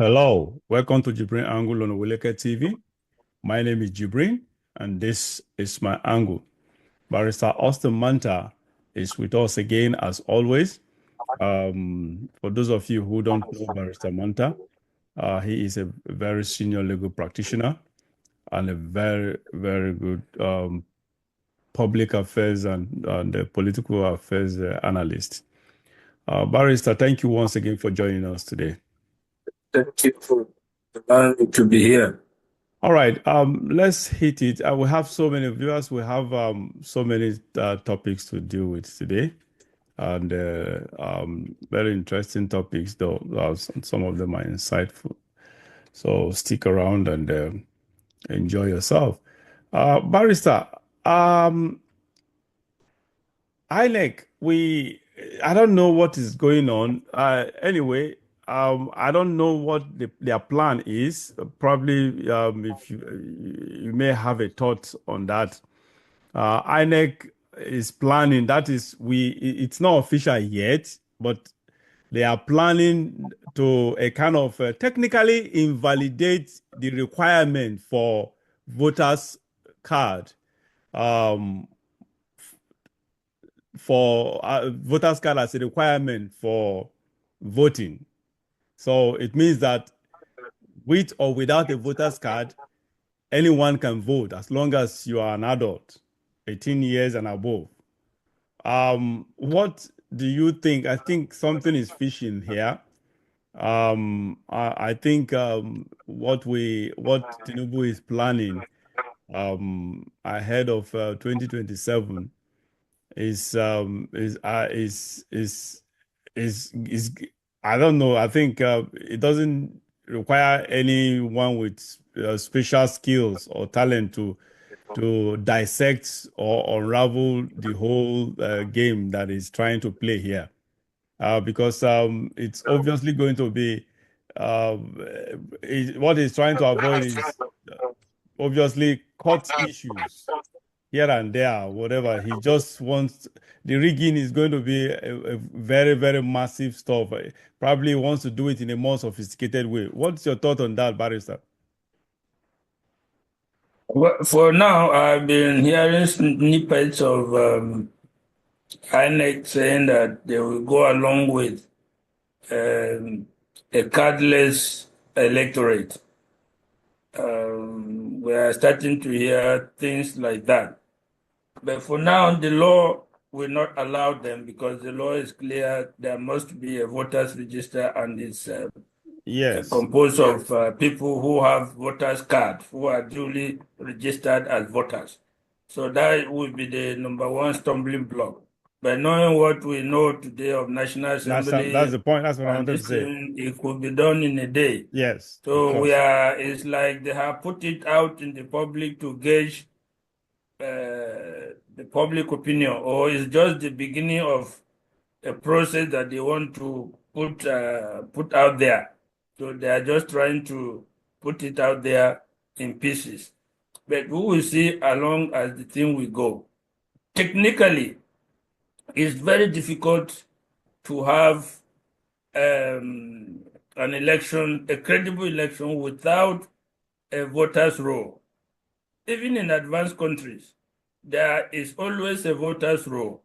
Hello, welcome to JIBRIN Angle on Oweleke TV. My name is JIBRIN, and this is my angle. Barrister Austin Manta is with us again, as always. For those of you who don't know Barrister Manta, he is a very senior legal practitioner and a very, very good public affairs and political affairs analyst. Barrister, thank you once again for joining us today. Thank you for allowing me to be here. All right, let's hit it. We have so many viewers. We have so many topics to deal with today, and very interesting topics, though. Some of them are insightful. So stick around and enjoy yourself. Barrister, INEC, I don't know what is going on. Anyway, I don't know what their plan is. Probably, if you may have a thought on that. INEC is planning. That is, it's not official yet, but they are planning to a kind of technically invalidate the requirement for voters card. For voters card as a requirement for voting. So it means that with or without a voters card, anyone can vote as long as you are an adult, 18 years and above. What do you think? I think something is fishing here. I think what Tinubu is planning ahead of 2027 is I don't know. I think it doesn't require anyone with special skills or talent to dissect or unravel the whole game that is trying to play here, because it's obviously going to be what he's trying to avoid is obviously court issues here and there, whatever. He just wants the rigging is going to be a very, very massive stuff. Probably wants to do it in a more sophisticated way. What's your thought on that, Barrister? Well, for now, I've been hearing snippets of INEC saying that they will go along with a cardless electorate. We are starting to hear things like that. But for now, the law will not allow them because the law is clear. There must be a voters register, and it's Yes. composed of people who have voters card, who are duly registered as voters. So that would be the number one stumbling block. By knowing what we know today of National Assembly, That's the point. That's what I and wanted to this say. thing, it could be done in a day. Yes, of So course. it's like they have put it out in the public to gauge the public opinion, or it's just the beginning of a process that they want to put out there. So they are just trying to put it out there in pieces. But we will see along as the thing will go. Technically, it's very difficult to have an election, a credible election, without a voters' roll. Even in advanced countries, there is always a voters' roll.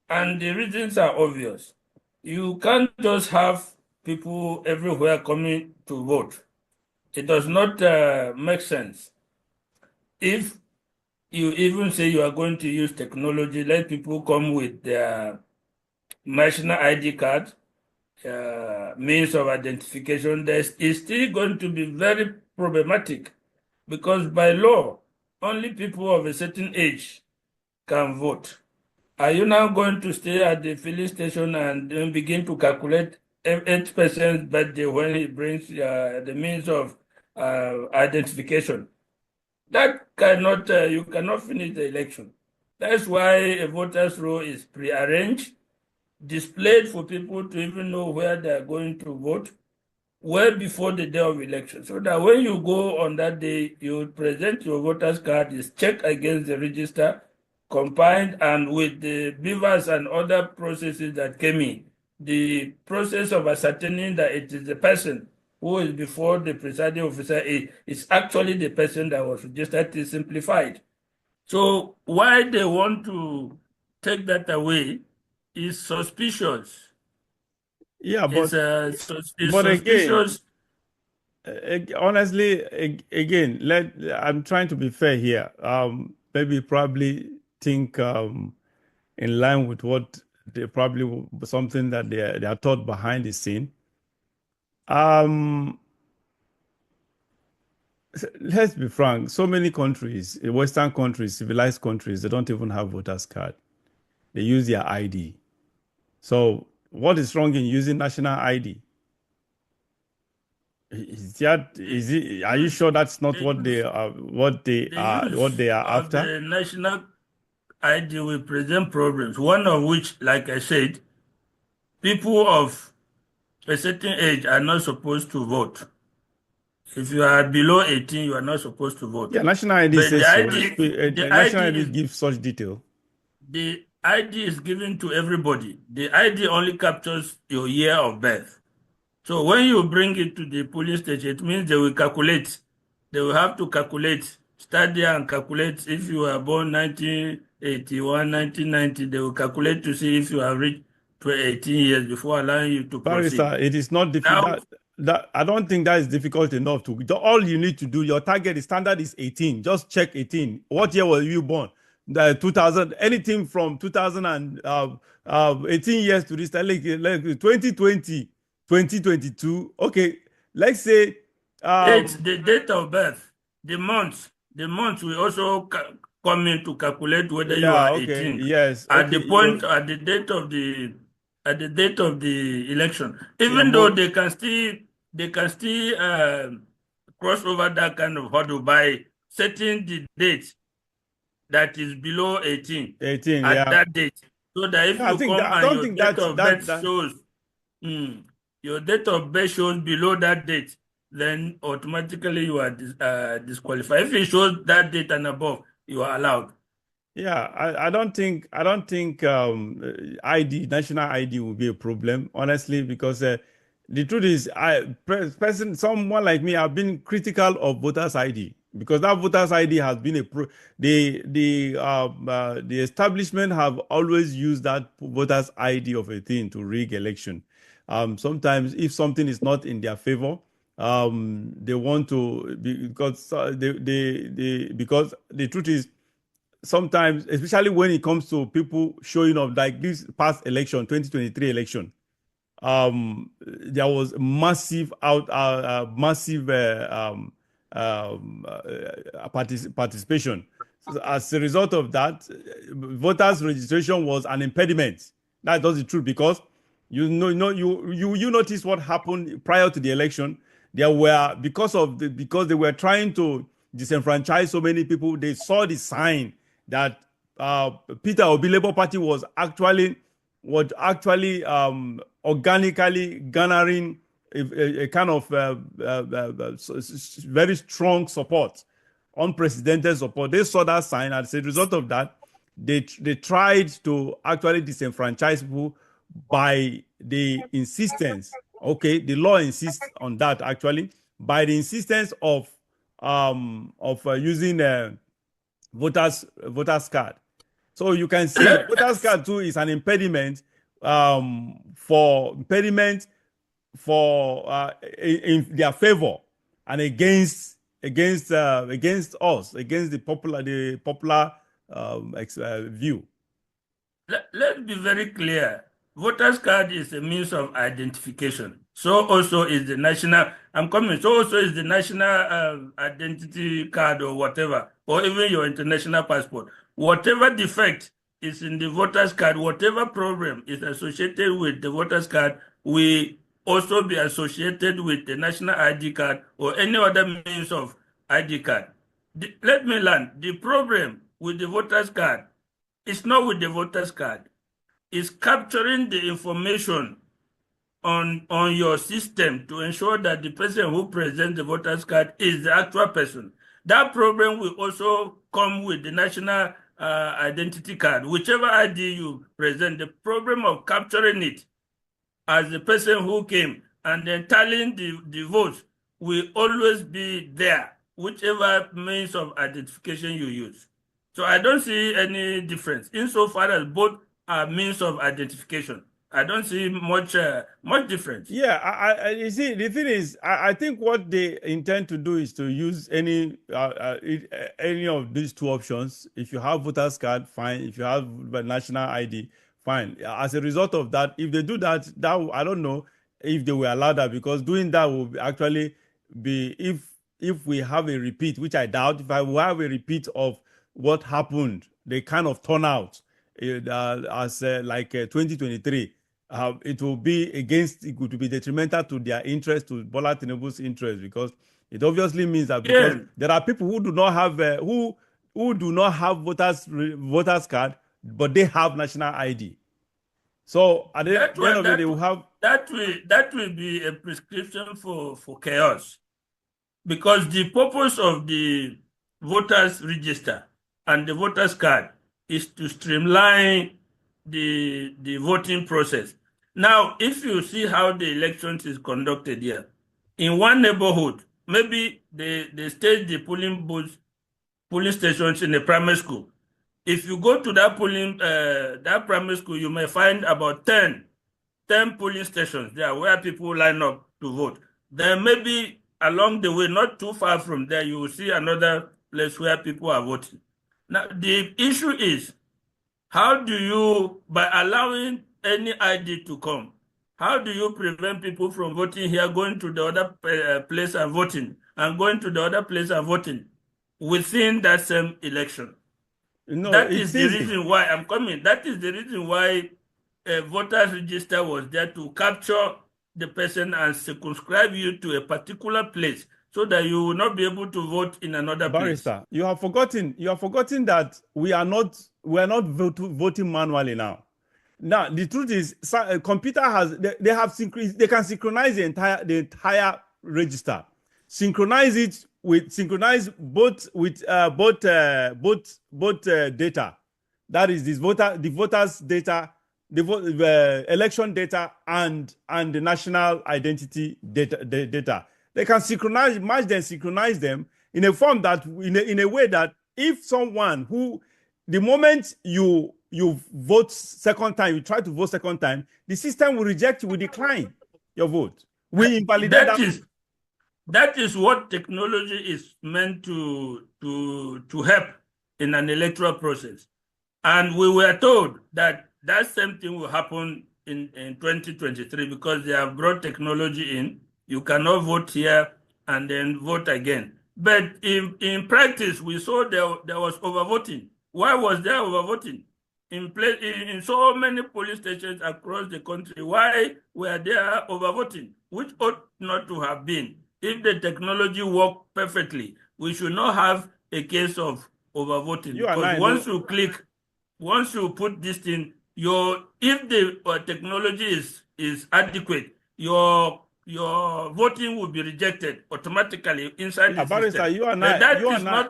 And the reasons are obvious. You can't just have people everywhere coming to vote. It does not make sense. If you even say you are going to use technology, let people come with their national ID card, means of identification, it's still going to be very problematic because by law, only people of a certain age can vote. Are you now going to stay at the filling station and then begin to calculate 8% birthday when he brings the means of identification? That cannot, you cannot finish the election. That's why a voter's roll is prearranged, displayed for people to even know where they are going to vote well before the day of election, so that when you go on that day, you present your voter's card, is checked against the register, combined and with the beavers and other processes that came in, the process of ascertaining that it is the person who is before the presiding officer is actually the person that was registered is simplified. So why they want to take that away is suspicious. Yeah, It's, it's but again, suspicious. honestly, again, I'm trying to be fair here. Maybe probably think in line with what they probably something that they are taught behind the scene. Um, let's be frank. So many countries, Western countries, civilized countries, they don't even have voters card. They use their ID. So, what is wrong in using national ID? Is it? Are you Use sure that's not the use the what use they are of after? the national ID will present problems. One of which, like I said, people of a certain age are not supposed to vote. If you are below 18, you are not supposed to vote. Yeah, national ID But says so. National ID is gives such detail. the ID is given to everybody. The ID only captures your year of birth. So when you bring it to the polling station, it means they will calculate. They will have to calculate, start there and calculate if you were born 1981, 1990. They will calculate to see if you have reached 18 years before allowing you to proceed. Barrister, it is not difficult. Now, That I don't think that is difficult enough to. All you need to do, your target, the standard is 18. Just check 18. What year were you born? The 2000, anything from 2000 and 18 years to this, like 2020, 2022. Okay, let's say, it's um, the date of birth, the months will also come in to calculate whether you yeah, are okay, 18 yes, at okay, the point, at the date of the election. yeah, Even though they can still cross over that kind of hurdle by setting the date that is below 18 18, at yeah. that date. So that if Yeah, you come I and don't your think date of birth that. shows Mm. Your date of birth shows below that date, then automatically you are disqualified. If it shows that date and above, you are allowed. Yeah, I don't think ID national ID will be a problem, honestly, because the truth is, someone like me, I've been critical of voters ID because that voters ID has been the establishment have always used that voters ID of a thing to rig election. Sometimes if something is not in their favor, they want to because because the truth is sometimes, especially when it comes to people showing up like this past election, 2023 election, there was massive massive participation. So as a result of that, voters registration was an impediment. That's just the truth because you notice what happened prior to the election. There were because they were trying to disenfranchise so many people. They saw the sign that Peter Obi Labour Party was actually organically garnering a kind of very strong support, unprecedented support. They saw that sign, and as a result of that, they tried to actually disenfranchise people by the insistence. Okay, the law insists on that actually by the insistence of using voters card. So you can see Let, voters card too is an impediment for in their favor and against us, against the popular view. let's be very clear. Voters card is a means of identification. So also is the national, I'm coming, so also is the national identity card or whatever, or even your international passport. Whatever defect is in the voters card, whatever problem is associated with the voters card, will also be associated with the national ID card or any other means of ID card. Let me learn. The problem with the voters card is not with the voters card. It's capturing the information on your system to ensure that the person who presents the voters card is the actual person. That problem will also come with the national identity card. Whichever ID you present, the problem of capturing it as the person who came and then tallying the votes will always be there, whichever means of identification you use. So I don't see any difference insofar as both are means of identification. I don't see much difference. Yeah, you see, the thing is, I think what they intend to do is to use any of these two options. If you have voters card, fine. If you have the national ID, fine. As a result of that, if they do that, I don't know if they will allow that, because doing that will actually be, if we have a repeat, which I doubt. If I will have a repeat of what happened, the kind of turnout as like 2023, it will be against, it would be detrimental to their interest, to Bola Tinubu's interest, because it obviously means that, because Yeah, there are people who do not have who do not have voters card, but they have national ID. So at that the end will of it, they will have. that will be a prescription for chaos, because the purpose of the voters register and the voters card is to streamline the voting process. Now, if you see how the elections is conducted here, in one neighborhood, maybe they stage the polling stations in a primary school. If you go to that primary school, you may find about 10 polling stations there where people line up to vote. Then maybe along the way, not too far from there, you will see another place where people are voting. Now, the issue is, how do you, by allowing any ID to come, how do you prevent people from voting here, going to the other place and voting, and going to the other place and voting within that same election? No, That it's is the easy. reason why I'm coming. That is the reason why a voters register was there, to capture the person and circumscribe you to a particular place, so that you will not be able to vote in another place. Barrister, you have forgotten. You have forgotten that we are not voting manually now. Now the truth is, a computer has, they have they can synchronize the entire register, synchronize both with both data. That is, the voters data, the election data, and the national identity data. They can synchronize them in a form that, in a way that, if someone who, the moment you vote second time, you try to vote second time, the system will reject you, will decline your vote. We invalidate That that. is what technology is meant to help in an electoral process. And we were told that that same thing will happen in 2023, because they have brought technology in. You cannot vote here and then vote again. But in practice, we saw there was overvoting. Why was there overvoting? In so many police stations across the country, why were there overvoting? Which ought not to have been. If the technology worked perfectly, we should not have a case of overvoting, You and because I know. once you put this thing, if the technology is adequate, your voting will be rejected automatically inside Yeah, the Barrister, system. you and But I, you and I,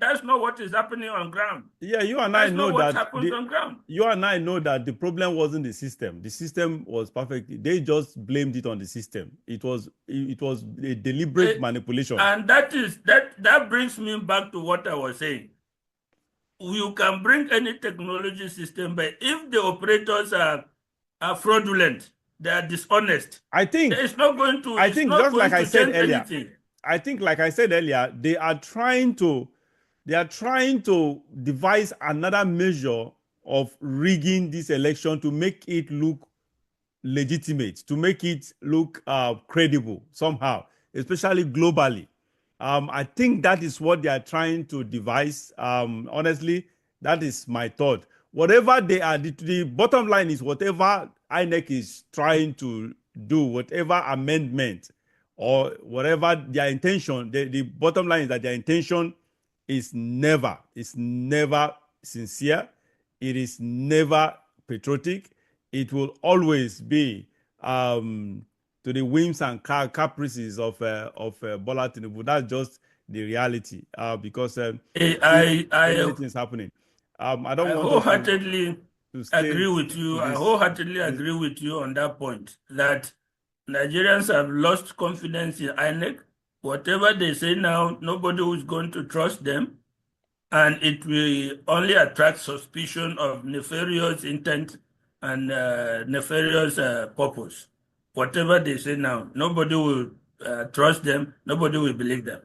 that's not what is happening on ground. yeah, you and I That's know not what that happens on ground. you and I know that the problem wasn't the system. The system was perfect. They just blamed it on the system. It was a deliberate Eh, manipulation. And that brings me back to what I was saying. You can bring any technology system, but if the operators are fraudulent, they are dishonest, I think, it's not just like going I to said change earlier, anything. they are trying to devise another measure of rigging this election to make it look legitimate, to make it look credible somehow, especially globally. I think that is what they are trying to devise. Honestly, that is my thought. Whatever they are, the bottom line is, whatever INEC is trying to do, whatever amendment or whatever their intention, the bottom line is that their intention is never sincere. It is never patriotic. It will always be to the whims and caprices of Bola Tinubu. That's just the reality, because Eh, see I so many I things happening. I don't I want us to wholeheartedly to stay agree with to you. I this wholeheartedly this agree with you on that point, that Nigerians have lost confidence in INEC. Whatever they say now, nobody is going to trust them, and it will only attract suspicion of nefarious intent and nefarious purpose. Whatever they say now, nobody will trust them, nobody will believe them.